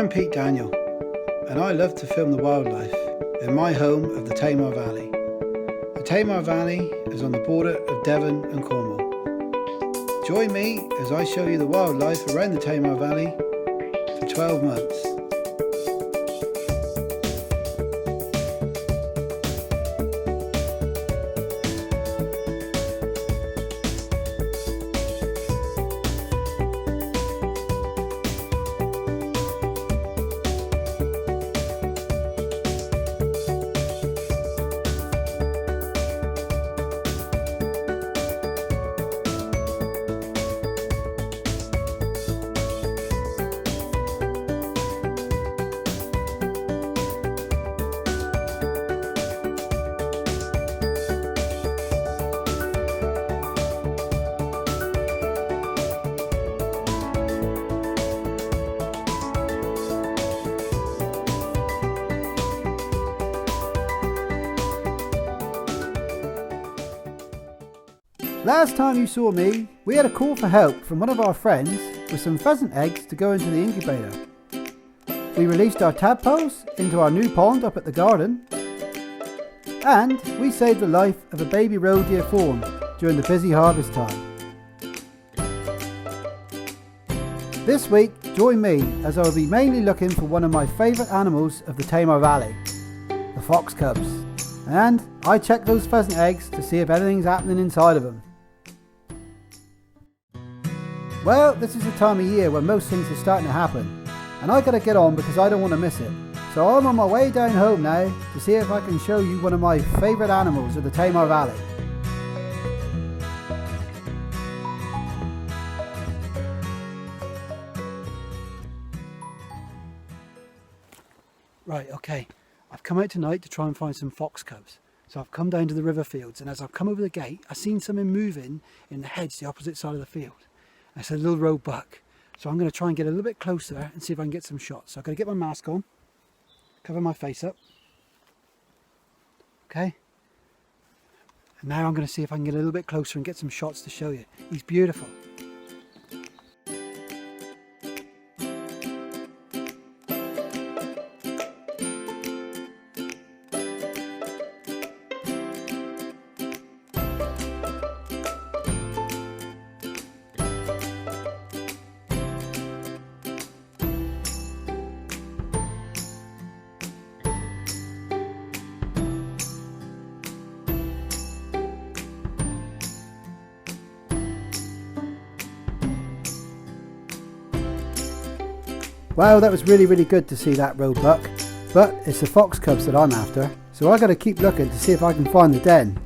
I'm Pete Daniel, and I love to film the wildlife in my home of the Tamar Valley. The Tamar Valley is on the border of Devon and Cornwall. Join me as I show you the wildlife around the Tamar Valley for 12 months. Last time you saw me, we had a call for help from one of our friends with some pheasant eggs to go into the incubator. We released our tadpoles into our new pond up at the garden, and we saved the life of a baby roe deer fawn during the busy harvest time. This week, join me as I will be mainly looking for one of my favourite animals of the Tamar Valley, the fox cubs, and I check those pheasant eggs to see if anything's happening inside of them. Well, this is the time of year when most things are starting to happen, and I gotta get on because I don't want to miss it. So I'm on my way down home now to see if I can show you one of my favourite animals of the Tamar Valley. Right, okay, I've come out tonight to try and find some fox cubs. So I've come down to the river fields, and as I've come over the gate, I've seen something moving in the hedge the opposite side of the field. It's a little roe buck. So I'm going to try and get a little bit closer and see if I can get some shots. So I've got to get my mask on, cover my face up. Okay. And now I'm going to see if I can get a little bit closer and get some shots to show you. He's beautiful. Wow, that was really good to see that roe buck, but it's the fox cubs that I'm after, so I got to keep looking to see if I can find the den.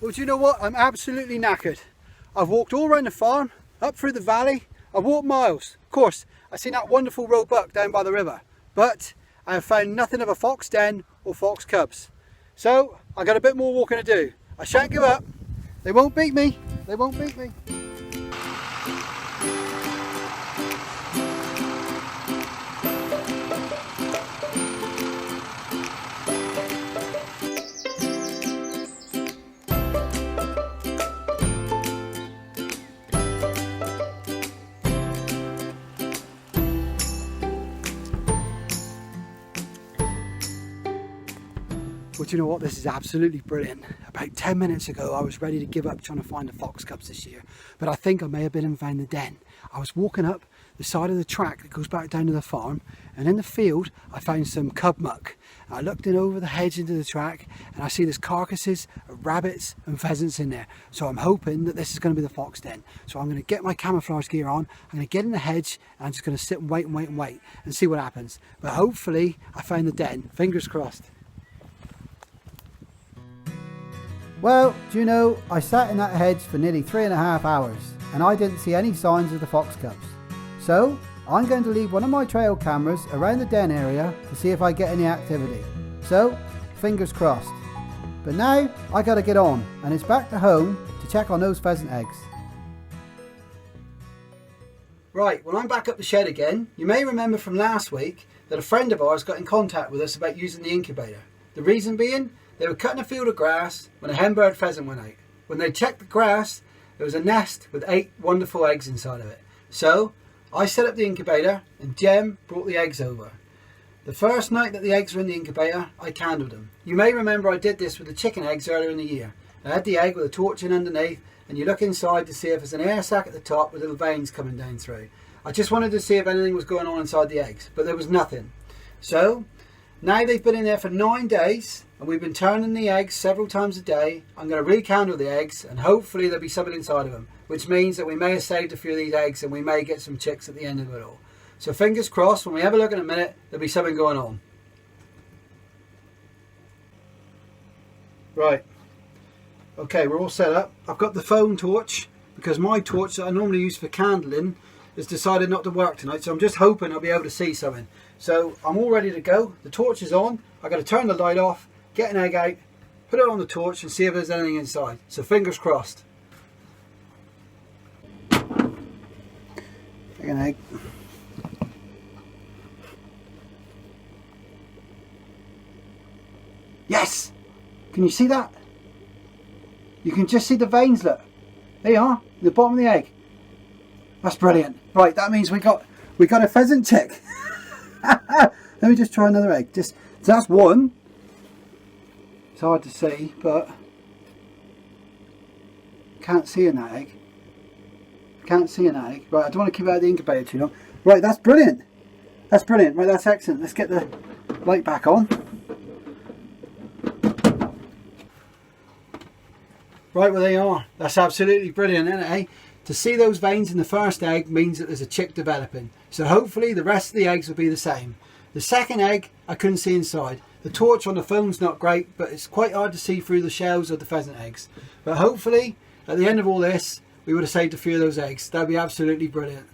Well, do you know what? I'm absolutely knackered. I've walked all around the farm, up through the valley, I've walked miles. Of course, I've seen that wonderful roe buck down by the river, but I have found nothing of a fox den or fox cubs. So, I got a bit more walking to do. I shan't give up. They won't beat me. They won't beat me. Well, do you know what? This is absolutely brilliant. About 10 minutes ago, I was ready to give up trying to find the fox cubs this year, but I think I may have been and found the den. I was walking up the side of the track that goes back down to the farm, and in the field, I found some cub muck. I looked in over the hedge into the track, and I see there's carcasses of rabbits and pheasants in there. So I'm hoping that this is going to be the fox den. So I'm going to get my camouflage gear on, I'm going to get in the hedge, and I'm just going to sit and wait and see what happens. But hopefully, I found the den. Fingers crossed. Well, do you know, I sat in that hedge for nearly 3.5 hours and I didn't see any signs of the fox cubs. So, I'm going to leave one of my trail cameras around the den area to see if I get any activity. So, fingers crossed. But now, I gotta get on and it's back to home to check on those pheasant eggs. Right, well I'm back up the shed again. You may remember from last week that a friend of ours got in contact with us about using the incubator. The reason being, they were cutting a field of grass when a hen bird pheasant went out. when they checked the grass, there was a nest with 8 wonderful eggs inside of it. So I set up the incubator and Jem brought the eggs over. The first night that the eggs were in the incubator, I candled them. You may remember I did this with the chicken eggs earlier in the year. I had the egg with a torch in underneath, and you look inside to see if there's an air sac at the top with little veins coming down through. I just wanted to see if anything was going on inside the eggs, but there was nothing. So now they've been in there for 9 days, and we've been turning the eggs several times a day. I'm going to recandle the eggs, and hopefully there'll be something inside of them, which means that we may have saved a few of these eggs and we may get some chicks at the end of it all. So fingers crossed, when we have a look in a minute, there'll be something going on. Right. Okay, we're all set up. I've got the phone torch because my torch that I normally use for candling has decided not to work tonight. So I'm just hoping I'll be able to see something. So I'm all ready to go. The torch is on. I've got to turn the light off, get an egg out, put it on the torch and see if there's anything inside. So fingers crossed. Take an egg. Yes! Can you see that? You can just see the veins, look. There you are, the bottom of the egg. That's brilliant. Right, that means we got a pheasant chick. Let me just try another egg. So that's one. It's hard to see, but can't see in that egg. Can't see in that egg. Right, I don't want to keep it out of the incubator too long. Right, that's brilliant. That's brilliant. Right, that's excellent. Let's get the light back on. Right, well, there you are. That's absolutely brilliant, isn't it, eh? To see those veins in the first egg means that there's a chick developing. So hopefully the rest of the eggs will be the same. The second egg, I couldn't see inside. The torch on the phone's not great, but it's quite hard to see through the shells of the pheasant eggs. But hopefully, at the end of all this, we would have saved a few of those eggs. That'd be absolutely brilliant.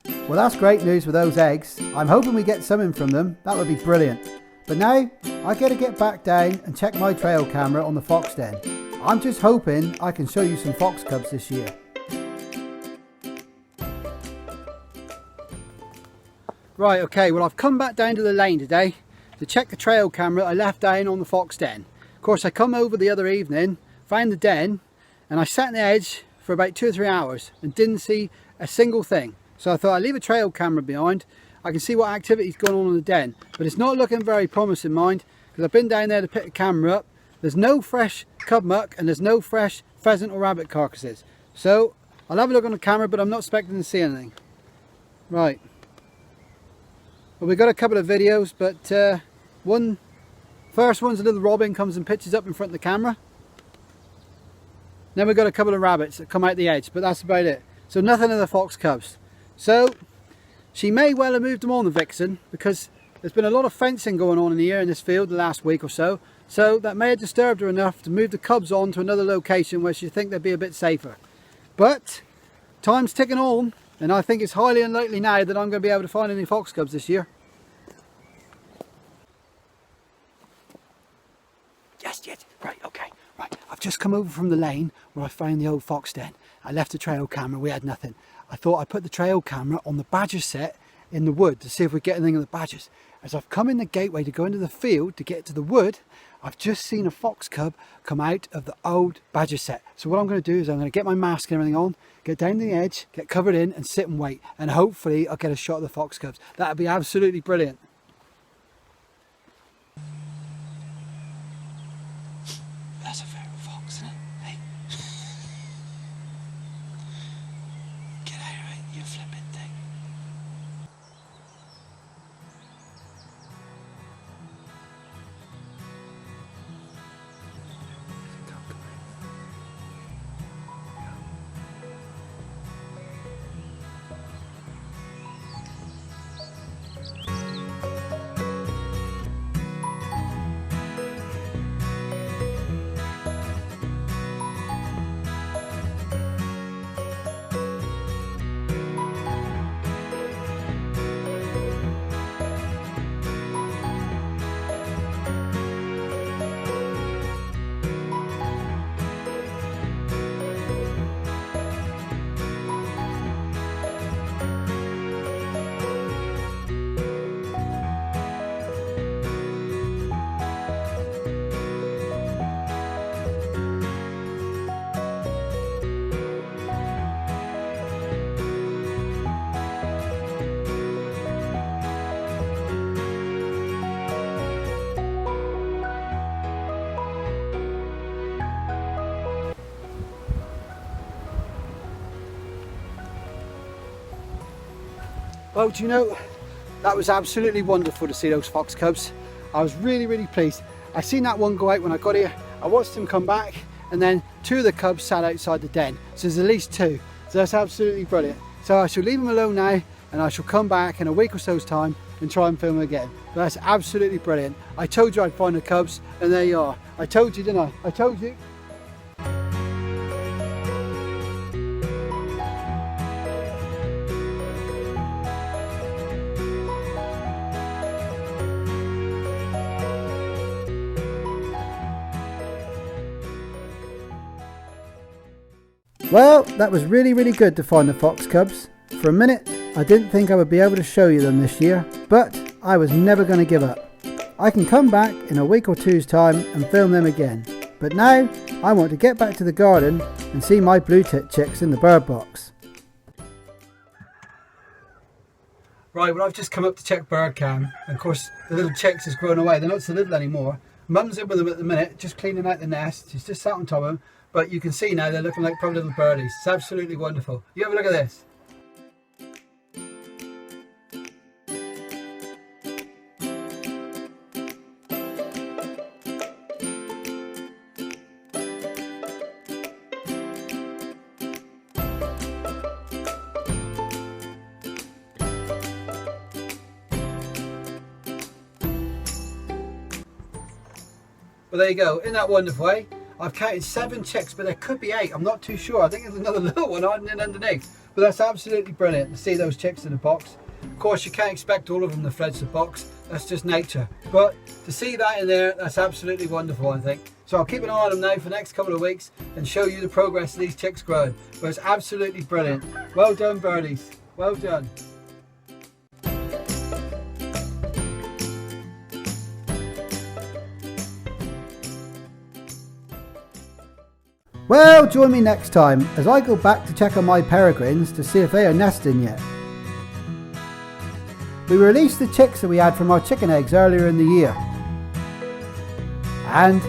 Well, that's great news with those eggs. I'm hoping we get something from them. That would be brilliant. But now, I got to get back down and check my trail camera on the fox den. I'm just hoping I can show you some fox cubs this year. Right, okay, well, I've come back down to the lane today to check the trail camera I left down on the fox den. Of course, I come over the other evening, found the den, and I sat on the edge for about 2 or 3 hours and didn't see a single thing. So I thought I'd leave a trail camera behind. I can see what activity's going on in the den, but it's not looking very promising, mind, because I've been down there to pick the camera up. There's no fresh cub muck and there's no fresh pheasant or rabbit carcasses. So I'll have a look on the camera, but I'm not expecting to see anything. Right. Well, we've got a couple of videos, but first one's a little robin comes and pitches up in front of the camera. Then we've got a couple of rabbits that come out the edge, but that's about it. So nothing of the fox cubs. So she may well have moved them on, the vixen, because there's been a lot of fencing going on in here in this field the last week or so. So that may have disturbed her enough to move the cubs on to another location where she think they'd be a bit safer. But time's ticking on, and I think it's highly unlikely now that I'm going to be able to find any fox cubs this year. Yes, right, okay, right. I've just come over from the lane where I found the old fox den. I left the trail camera, we had nothing. I thought I'd put the trail camera on the badger set in the wood to see if we get anything of the badgers. As I've come in the gateway to go into the field to get to the wood, I've just seen a fox cub come out of the old badger set. So what I'm going to do is I'm going to get my mask and everything on, get down to the edge, get covered in and sit and wait. And hopefully I'll get a shot of the fox cubs. That would be absolutely brilliant. That's a fair fox, isn't it? Hey. Get out of it, you flipping thing. Well, do you know, that was absolutely wonderful to see those fox cubs. I was really pleased. I seen that one go out when I got here. I watched him come back, and then 2 of the cubs sat outside the den. So there's at least 2. So that's absolutely brilliant. So I shall leave him alone now, and I shall come back in a week or so's time and try and film him again. But that's absolutely brilliant. I told you I'd find the cubs, and there you are. I told you, didn't I? I told you. Well, that was really good to find the fox cubs. For a minute, I didn't think I would be able to show you them this year, but I was never going to give up. I can come back in a week or two's time and film them again. But now, I want to get back to the garden and see my blue tit chicks in the bird box. Right, well, I've just come up to check bird cam, and of course the little chicks has grown away. They're not so little anymore. Mum's in with them at the minute, just cleaning out the nest. She's just sat on top of them, but you can see now they're looking like probably little birdies. It's absolutely wonderful. You have a look at this. Well, there you go. Isn't that wonderful, eh? I've counted 7 chicks, but there could be 8. I'm not too sure. I think there's another little one hiding in underneath. But that's absolutely brilliant to see those chicks in the box. Of course, you can't expect all of them to fledge the box. That's just nature. But to see that in there, that's absolutely wonderful, I think. So I'll keep an eye on them now for the next couple of weeks and show you the progress of these chicks growing. But it's absolutely brilliant. Well done, birdies. Well done. Well, join me next time as I go back to check on my peregrines to see if they are nesting yet. We released the chicks that we had from our chicken eggs earlier in the year. And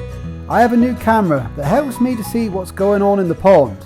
I have a new camera that helps me to see what's going on in the pond.